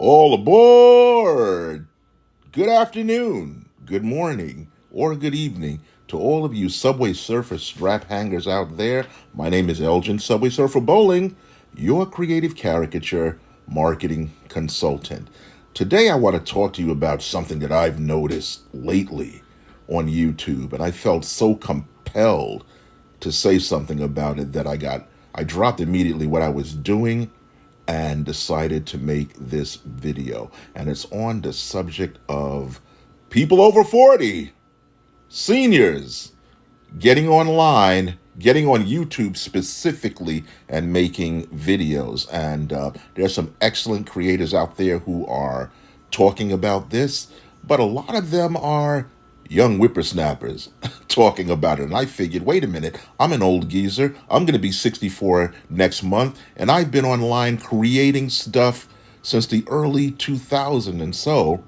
All aboard! Good afternoon, good morning, or good evening to all of you Subway Surfer strap hangers out there. My name is Elgin, Subway Surfer Bolling, your creative caricature marketing consultant. Today I want to talk to you about something that I've noticed lately on YouTube, and I felt so compelled to say something about it that I dropped immediately what I was doing and decided to make this video. And it's on the subject of people over 40, seniors, getting online, getting on YouTube specifically, and making videos. And there's some excellent creators out there who are talking about this, but a lot of them are young whippersnappers talking about it. And I figured, wait a minute, I'm an old geezer. I'm going to be 64 next month, and I've been online creating stuff since the early 2000s. And so,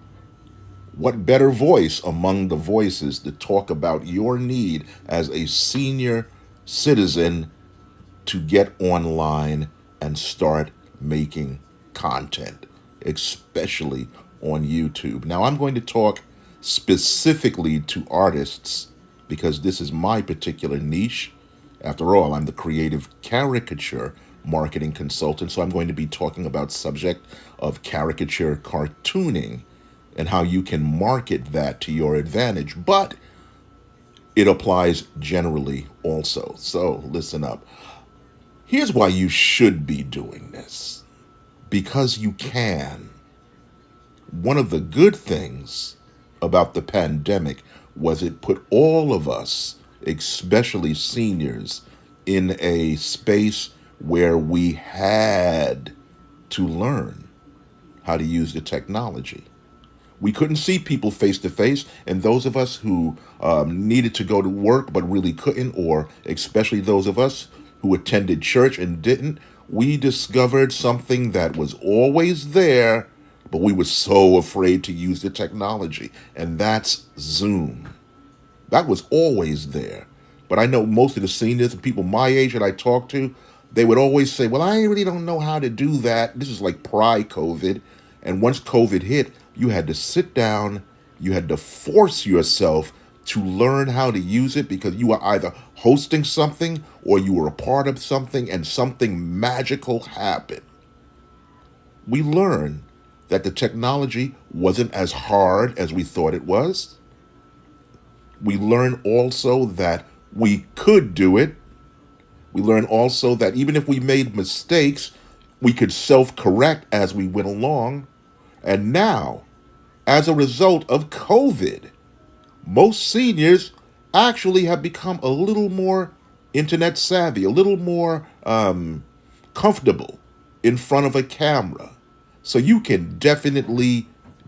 what better voice among the voices to talk about your need as a senior citizen to get online and start making content, especially on YouTube. Now, I'm going to talk specifically to artists because this is my particular niche. After all, I'm the creative caricature marketing consultant, so I'm going to be talking about subject of caricature cartooning and how you can market that to your advantage, but it applies generally also. So listen up. Here's why you should be doing this. Because you can. One of the good things about the pandemic was it put all of us, especially seniors, in a space where we had to learn how to use the technology. We couldn't see people face to face, and those of us who needed to go to work but really couldn't, or especially those of us who attended church and didn't, we discovered something that was always there, but we were so afraid to use the technology, and that's Zoom. That was always there. But I know most of the seniors and people my age that I talk to, they would always say, well, I really don't know how to do that. This is like pre-COVID. And once COVID hit, you had to sit down, you had to force yourself to learn how to use it because you were either hosting something or you were a part of something and something magical happened. We learned that the technology wasn't as hard as we thought it was. We learned also that we could do it. We learned also that even if we made mistakes, we could self-correct as we went along. And now, as a result of COVID, most seniors actually have become a little more internet savvy, a little more comfortable in front of a camera. So you can definitely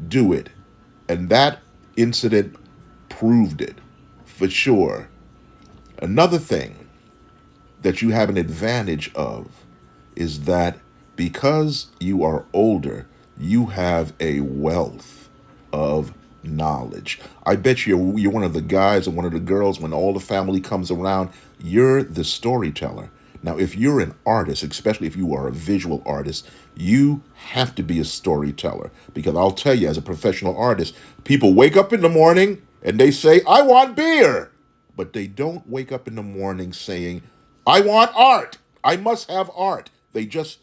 do it. And that incident proved it for sure. Another thing that you have an advantage of is that because you are older, you have a wealth of knowledge. I bet you're one of the guys or one of the girls when all the family comes around, you're the storyteller. Now, if you're an artist, especially if you are a visual artist, you have to be a storyteller. Because I'll tell you, as a professional artist, people wake up in the morning and they say, I want beer. But they don't wake up in the morning saying, I want art. I must have art. They just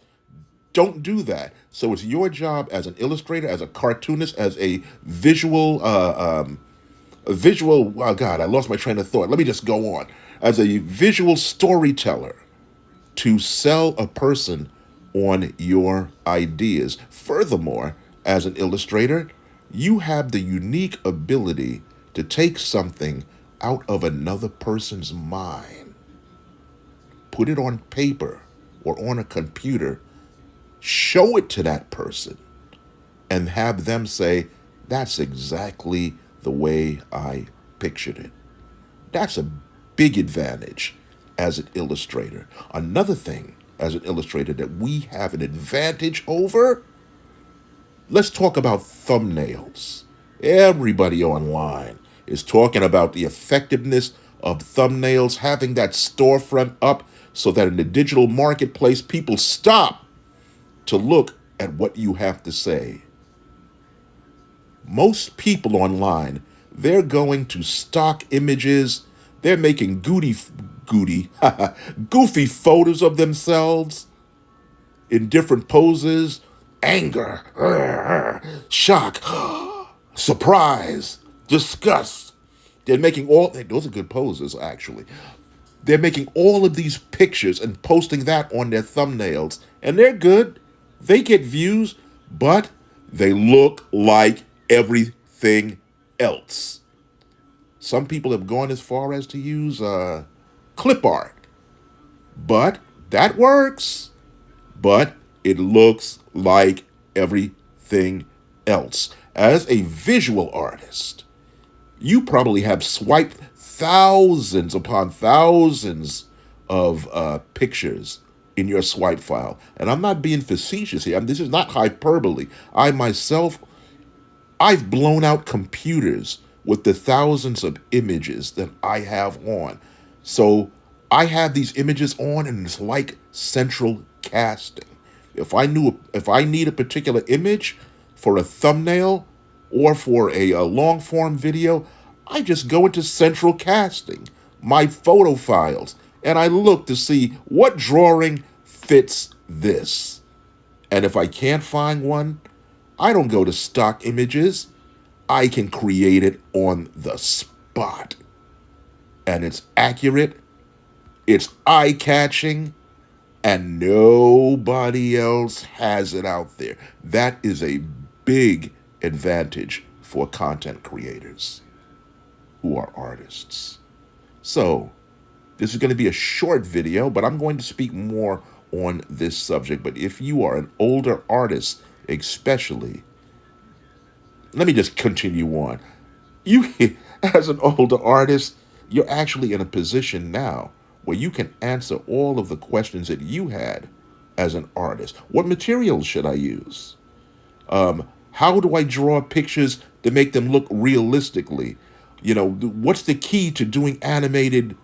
don't do that. So it's your job as an illustrator, as a cartoonist, as a visual, oh God, I lost my train of thought. Let me just go on. As a visual storyteller, to sell a person on your ideas. Furthermore, as an illustrator, you have the unique ability to take something out of another person's mind, put it on paper or on a computer, show it to that person, and have them say, that's exactly the way I pictured it. That's a big advantage as an illustrator. Another thing as an illustrator that we have an advantage over, let's talk about thumbnails. Everybody online is talking about the effectiveness of thumbnails, having that storefront up so that in the digital marketplace, people stop to look at what you have to say. Most people online, they're going to stock images. They're making goofy photos of themselves in different poses. Anger, shock, surprise, disgust. They're making those are good poses, actually. They're making all of these pictures and posting that on their thumbnails, and they're good. They get views, but they look like everything else. Some people have gone as far as to use clip art, but that works. But it looks like everything else. As a visual artist, you probably have swiped thousands upon thousands of pictures in your swipe file. And I'm not being facetious here. This is not hyperbole. I myself, I've blown out computers with the thousands of images that I have on. So I have these images on, and it's like central casting. If I need a particular image for a thumbnail or for a long form video, I just go into central casting, my photo files, and I look to see what drawing fits this. And if I can't find one, I don't go to stock images. I can create it on the spot. And it's accurate, it's eye-catching, and nobody else has it out there. That is a big advantage for content creators who are artists. So, this is going to be a short video, but I'm going to speak more on this subject. But if you are an older artist, especially, let me just continue on. You, as an older artist, you're actually in a position now where you can answer all of the questions that you had as an artist. What materials should I use? How do I draw pictures to make them look realistically? What's the key to doing animated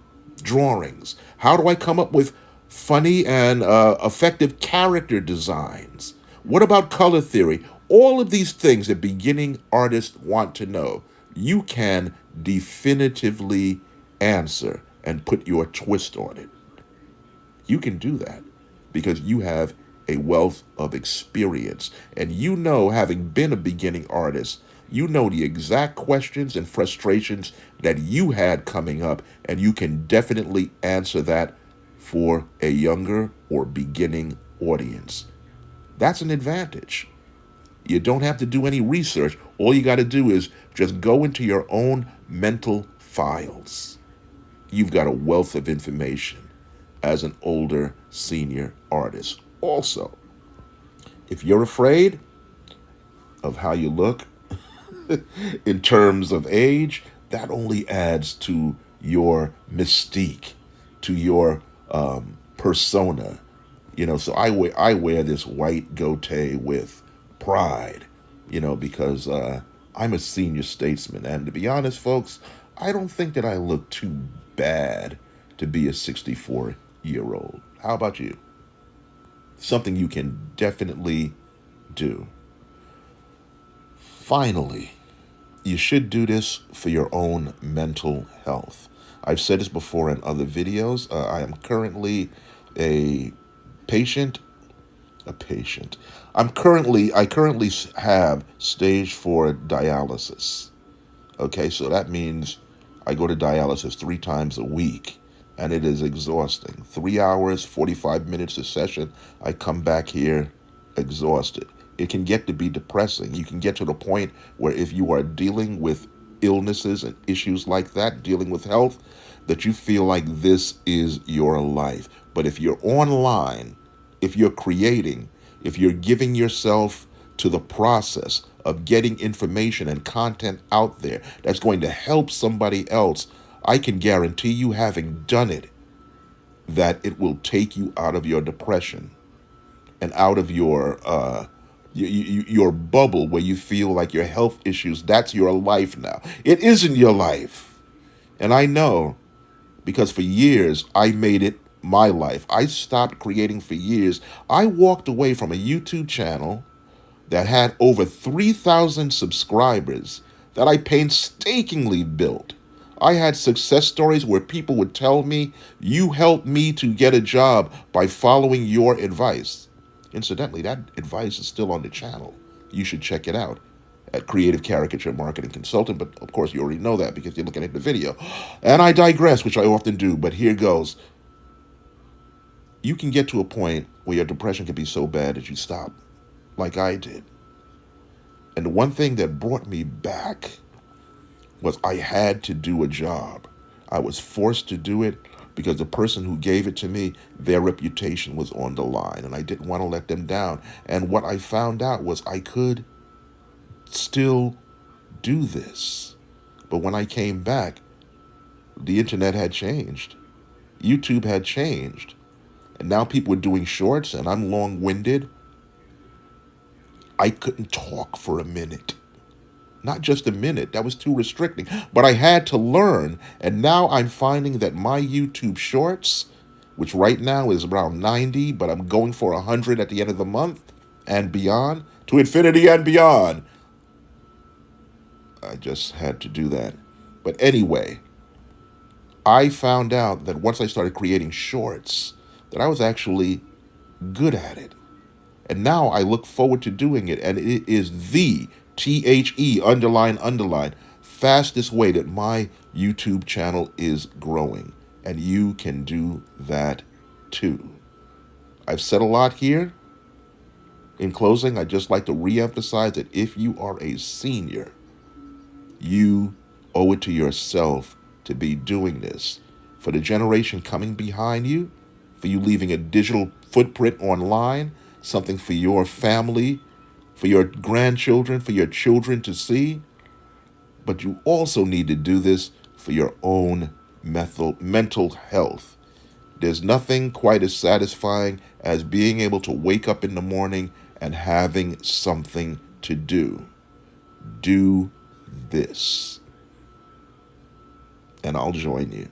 drawings? How do I come up with funny and effective character designs? What about color theory? All of these things that beginning artists want to know, you can definitively answer and put your twist on it. You can do that because you have a wealth of experience. And having been a beginning artist, you know the exact questions and frustrations that you had coming up, and you can definitely answer that for a younger or beginning audience. That's an advantage. You don't have to do any research. All you got to do is just go into your own mental files. You've got a wealth of information as an older senior artist. Also, if you're afraid of how you look in terms of age, that only adds to your mystique, to your persona. So I wear this white goatee with pride, because I'm a senior statesman. And to be honest, folks, I don't think that I look too bad to be a 64-year-old. How about you? Something you can definitely do. Finally, you should do this for your own mental health. I've said this before in other videos. I am currently a patient. I currently have stage 4 dialysis. Okay, so that means I go to dialysis 3 times a week, and it is exhausting. 3 hours, 45 minutes a session. I come back here exhausted. It can get to be depressing. You can get to the point where if you are dealing with illnesses and issues like that, dealing with health, that you feel like this is your life. But if you're online, if you're creating, if you're giving yourself to the process of getting information and content out there that's going to help somebody else, I can guarantee you, having done it, that it will take you out of your depression and out of your bubble where you feel like your health issues, that's your life now. It isn't your life. And I know, because for years I made it my life. I stopped creating for years. I walked away from a YouTube channel that had over 3,000 subscribers that I painstakingly built. I had success stories where people would tell me, "You helped me to get a job by following your advice." Incidentally, that advice is still on the channel. You should check it out at Creative Caricature Marketing Consultant. But of course, you already know that because you're looking at the video. And I digress, which I often do, but here goes. You can get to a point where your depression can be so bad that you stop, like I did. And the one thing that brought me back was I had to do a job. I was forced to do it because the person who gave it to me, their reputation was on the line, and I didn't want to let them down. And what I found out was I could still do this. But when I came back, the internet had changed. YouTube had changed. And now people were doing shorts, and I'm long-winded. I couldn't talk for a minute. Not just a minute, that was too restricting. But I had to learn, and now I'm finding that my YouTube shorts, which right now is around 90, but I'm going for 100 at the end of the month and beyond, to infinity and beyond. I just had to do that. But anyway, I found out that once I started creating shorts, that I was actually good at it. And now I look forward to doing it, and it is the THE__, fastest way that my YouTube channel is growing. And you can do that too. I've said a lot here. In closing, I'd just like to reemphasize that if you are a senior, you owe it to yourself to be doing this. For the generation coming behind you, for you leaving a digital footprint online, something for your family, for your grandchildren, for your children to see. But you also need to do this for your own mental health. There's nothing quite as satisfying as being able to wake up in the morning and having something to do. Do this. And I'll join you.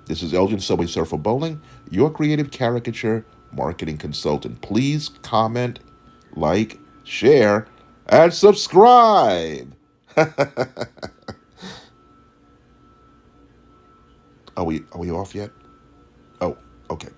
This is Elgin Subway Surfer Bolling, your creative caricature marketing consultant. Please comment, like, share, and subscribe. Are we off yet? Oh, okay.